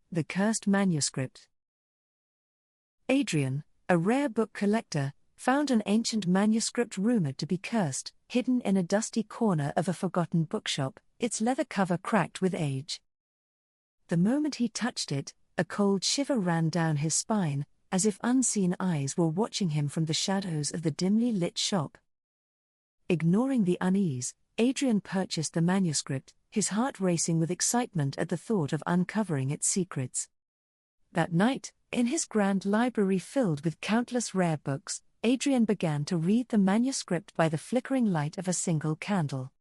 The Cursed Manuscript. Adrian, a rare book collector, found an ancient manuscript rumored to be cursed, hidden in a dusty corner of a forgotten bookshop, its leather cover cracked with age. The moment he touched it, a cold shiver ran down his spine, as if unseen eyes were watching him from the shadows of the dimly lit shop. Ignoring the unease, Adrian purchased the manuscript, his heart racing with excitement at the thought of uncovering its secrets. That night, in his grand library filled with countless rare books, Adrian began to read the manuscript by the flickering light of a single candle.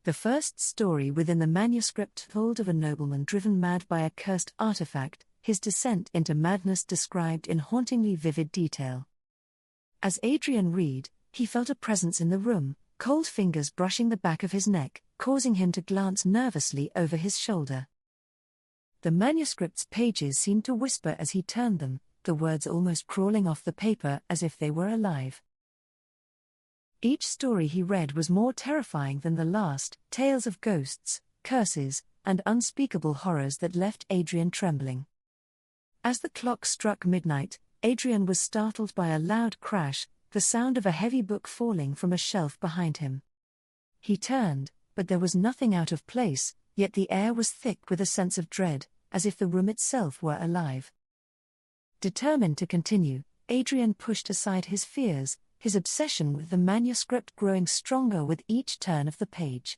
The first story within the manuscript told of a nobleman driven mad by a cursed artifact, his descent into madness described in hauntingly vivid detail. As Adrian read, he felt a presence in the room, cold fingers brushing the back of his neck, causing him to glance nervously over his shoulder. The manuscript's pages seemed to whisper as he turned them, the words almost crawling off the paper as if they were alive. Each story he read was more terrifying than the last, tales of ghosts, curses, and unspeakable horrors that left Adrian trembling. As the clock struck midnight, Adrian was startled by a loud crash, the sound of a heavy book falling from a shelf behind him. He turned, but there was nothing out of place, yet the air was thick with a sense of dread, as if the room itself were alive. Determined to continue, Adrian pushed aside his fears, his obsession with the manuscript growing stronger with each turn of the page.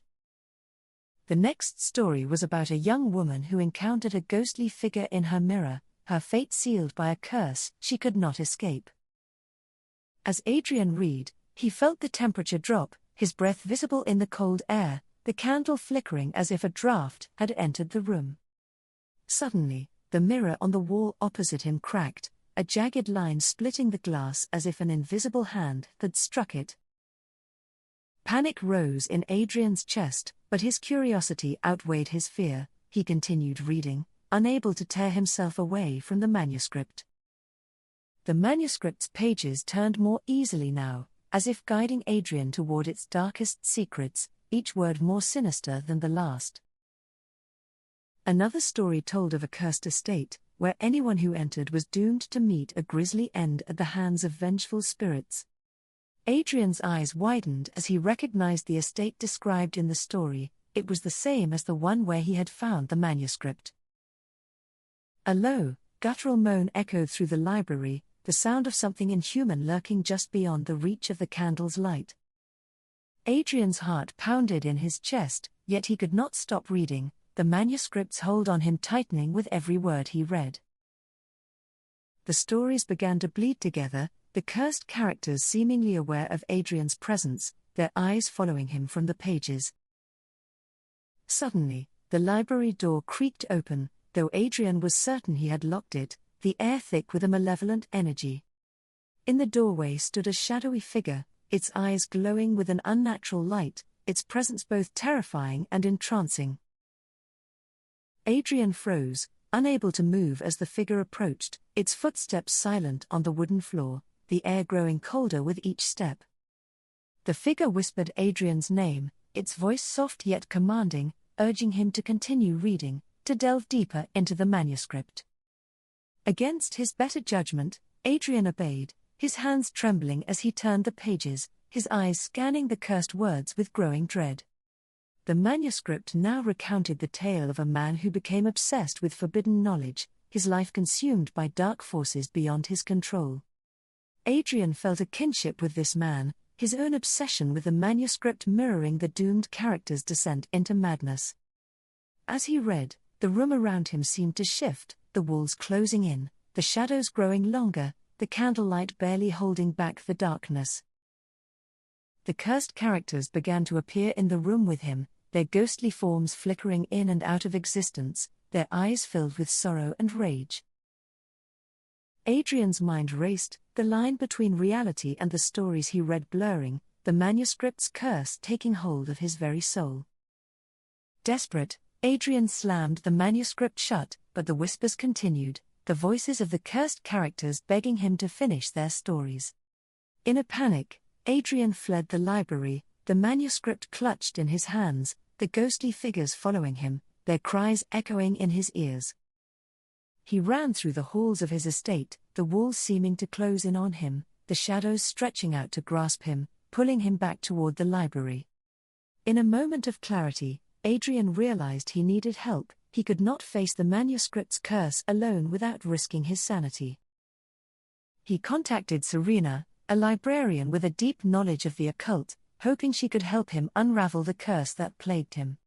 The next story was about a young woman who encountered a ghostly figure in her mirror, her fate sealed by a curse she could not escape. As Adrian read, he felt the temperature drop, his breath visible in the cold air, the candle flickering as if a draught had entered the room. Suddenly, the mirror on the wall opposite him cracked, a jagged line splitting the glass as if an invisible hand had struck it. Panic rose in Adrian's chest, but his curiosity outweighed his fear. He continued reading, unable to tear himself away from the manuscript. The manuscript's pages turned more easily now, as if guiding Adrian toward its darkest secrets, each word more sinister than the last. Another story told of a cursed estate, where anyone who entered was doomed to meet a grisly end at the hands of vengeful spirits. Adrian's eyes widened as he recognized the estate described in the story. It was the same as the one where he had found the manuscript. A low, guttural moan echoed through the library, the sound of something inhuman lurking just beyond the reach of the candle's light. Adrian's heart pounded in his chest, yet he could not stop reading, the manuscript's hold on him tightening with every word he read. The stories began to bleed together, the cursed characters seemingly aware of Adrian's presence, their eyes following him from the pages. Suddenly, the library door creaked open, though Adrian was certain he had locked it, the air thick with a malevolent energy. In the doorway stood a shadowy figure, its eyes glowing with an unnatural light, its presence both terrifying and entrancing. Adrian froze, unable to move as the figure approached, its footsteps silent on the wooden floor, the air growing colder with each step. The figure whispered Adrian's name, its voice soft yet commanding, urging him to continue reading, to delve deeper into the manuscript. Against his better judgment, Adrian obeyed, his hands trembling as he turned the pages, his eyes scanning the cursed words with growing dread. The manuscript now recounted the tale of a man who became obsessed with forbidden knowledge, his life consumed by dark forces beyond his control. Adrian felt a kinship with this man, his own obsession with the manuscript mirroring the doomed character's descent into madness. As he read, the room around him seemed to shift, the walls closing in, the shadows growing longer, the candlelight barely holding back the darkness. The cursed characters began to appear in the room with him, their ghostly forms flickering in and out of existence, their eyes filled with sorrow and rage. Adrian's mind raced, the line between reality and the stories he read blurring, the manuscript's curse taking hold of his very soul. Desperate, Adrian slammed the manuscript shut, but the whispers continued, the voices of the cursed characters begging him to finish their stories. In a panic, Adrian fled the library, the manuscript clutched in his hands, the ghostly figures following him, their cries echoing in his ears. He ran through the halls of his estate, the walls seeming to close in on him, the shadows stretching out to grasp him, pulling him back toward the library. In a moment of clarity, Adrian realized he needed help. He could not face the manuscript's curse alone without risking his sanity. He contacted Serena, a librarian with a deep knowledge of the occult, hoping she could help him unravel the curse that plagued him.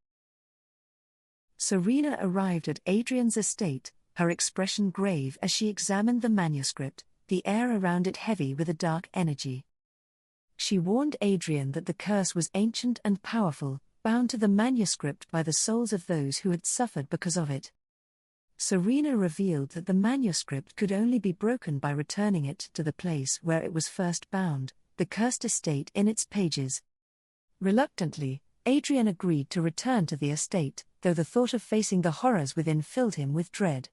Serena arrived at Adrian's estate, her expression grave as she examined the manuscript, the air around it heavy with a dark energy. She warned Adrian that the curse was ancient and powerful, bound to the manuscript by the souls of those who had suffered because of it. Serena revealed that the manuscript could only be broken by returning it to the place where it was first bound, the cursed estate in its pages. Reluctantly, Adrian agreed to return to the estate, though the thought of facing the horrors within filled him with dread.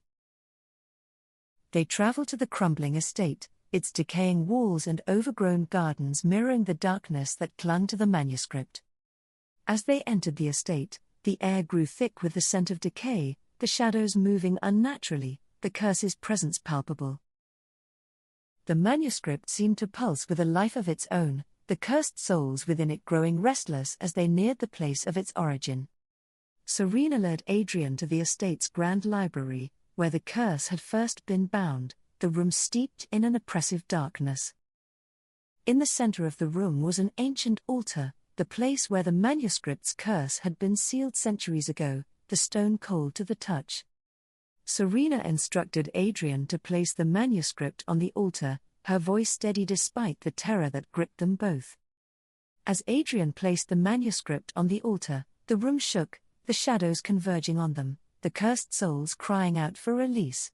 They traveled to the crumbling estate, its decaying walls and overgrown gardens mirroring the darkness that clung to the manuscript. As they entered the estate, the air grew thick with the scent of decay, the shadows moving unnaturally, the curse's presence palpable. The manuscript seemed to pulse with a life of its own, the cursed souls within it growing restless as they neared the place of its origin. Serena led Adrian to the estate's grand library, where the curse had first been bound, the room steeped in an oppressive darkness. In the center of the room was an ancient altar, the place where the manuscript's curse had been sealed centuries ago, the stone cold to the touch. Serena instructed Adrian to place the manuscript on the altar, her voice steady despite the terror that gripped them both. As Adrian placed the manuscript on the altar, the room shook, the shadows converging on them, the cursed souls crying out for release.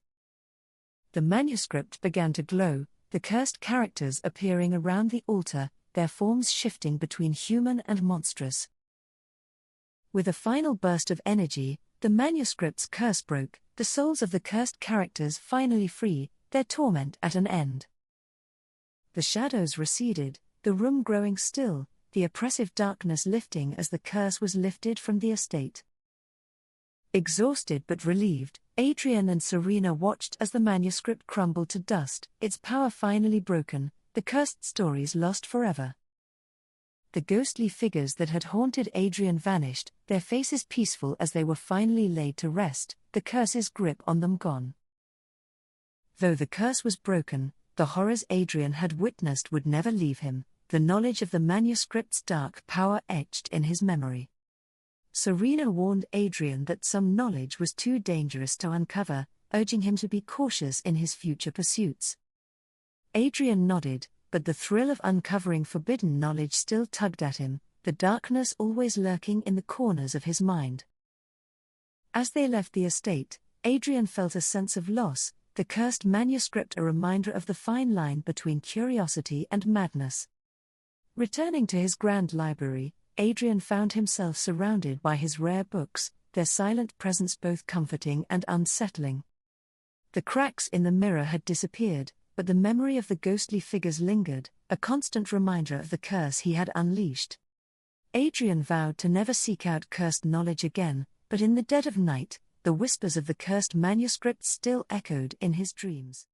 The manuscript began to glow, the cursed characters appearing around the altar, their forms shifting between human and monstrous. With a final burst of energy, the manuscript's curse broke, the souls of the cursed characters finally free, their torment at an end. The shadows receded, the room growing still, the oppressive darkness lifting as the curse was lifted from the estate. Exhausted but relieved, Adrian and Serena watched as the manuscript crumbled to dust, its power finally broken, the cursed stories lost forever. The ghostly figures that had haunted Adrian vanished, their faces peaceful as they were finally laid to rest, the curse's grip on them gone. Though the curse was broken, the horrors Adrian had witnessed would never leave him, the knowledge of the manuscript's dark power etched in his memory. Serena warned Adrian that some knowledge was too dangerous to uncover, urging him to be cautious in his future pursuits. Adrian nodded, but the thrill of uncovering forbidden knowledge still tugged at him, the darkness always lurking in the corners of his mind. As they left the estate, Adrian felt a sense of loss, the cursed manuscript a reminder of the fine line between curiosity and madness. Returning to his grand library, Adrian found himself surrounded by his rare books, their silent presence both comforting and unsettling. The cracks in the mirror had disappeared, but the memory of the ghostly figures lingered, a constant reminder of the curse he had unleashed. Adrian vowed to never seek out cursed knowledge again, but in the dead of night, the whispers of the cursed manuscript still echoed in his dreams.